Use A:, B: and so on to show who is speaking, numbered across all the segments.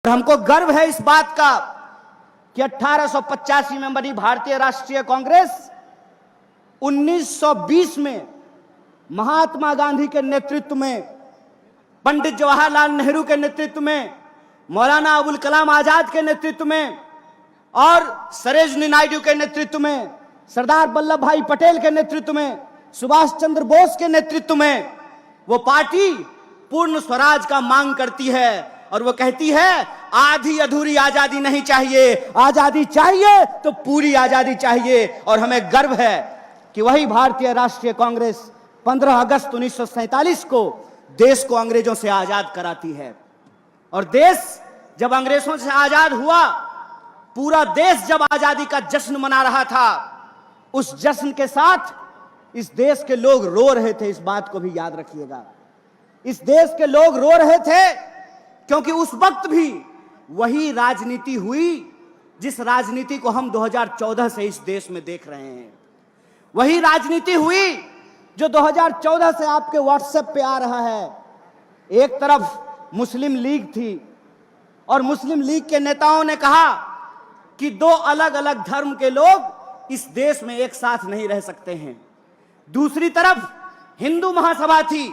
A: हमको गर्व है इस बात का कि 1885 में बनी भारतीय राष्ट्रीय कांग्रेस 1920 में महात्मा गांधी के नेतृत्व में, पंडित जवाहरलाल नेहरू के नेतृत्व में, मौलाना अबुल कलाम आजाद के नेतृत्व में और सरोजिनी नायडू के नेतृत्व में, सरदार वल्लभ भाई पटेल के नेतृत्व में, सुभाष चंद्र बोस के नेतृत्व में वो पार्टी पूर्ण स्वराज का मांग करती है और वो कहती है आधी अधूरी आजादी नहीं चाहिए, आजादी चाहिए तो पूरी आजादी चाहिए। और हमें गर्व है कि वही भारतीय राष्ट्रीय कांग्रेस 15 अगस्त 1947 को देश को अंग्रेजों से आजाद कराती है। और देश जब अंग्रेजों से आजाद हुआ, पूरा देश जब आजादी का जश्न मना रहा था, उस जश्न के साथ इस देश के लोग रो रहे थे। इस बात को भी याद रखिएगा, इस देश के लोग रो रहे थे क्योंकि उस वक्त भी वही राजनीति हुई जिस राजनीति को हम 2014 से इस देश में देख रहे हैं। वही राजनीति हुई जो 2014 से आपके व्हाट्सएप पे आ रहा है। एक तरफ मुस्लिम लीग थी और मुस्लिम लीग के नेताओं ने कहा कि दो अलग अलग धर्म के लोग इस देश में एक साथ नहीं रह सकते हैं। दूसरी तरफ हिंदू महासभा थी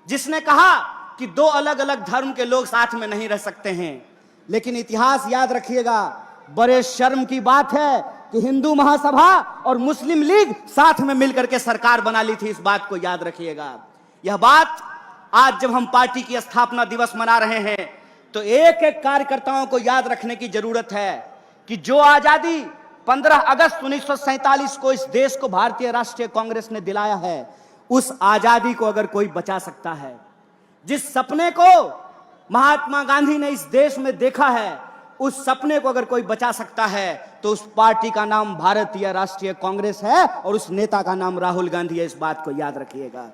A: जिसने कहा कि दो अलग अलग धर्म के लोग साथ में नहीं रह सकते हैं। लेकिन इतिहास याद रखिएगा, बड़े शर्म की बात है कि हिंदू महासभा और मुस्लिम लीग साथ में मिलकर के सरकार बना ली थी। इस बात को याद रखिएगा। यह बात आज जब हम पार्टी की स्थापना दिवस मना रहे हैं तो एक एक कार्यकर्ताओं को याद रखने की जरूरत है कि जो आजादी 15 अगस्त 1947 को इस देश को भारतीय राष्ट्रीय कांग्रेस ने दिलाया है, उस आजादी को अगर कोई बचा सकता है, जिस सपने को महात्मा गांधी ने इस देश में देखा है, उस सपने को अगर कोई बचा सकता है तो उस पार्टी का नाम भारतीय राष्ट्रीय कांग्रेस है और उस नेता का नाम राहुल गांधी है। इस बात को याद रखिएगा।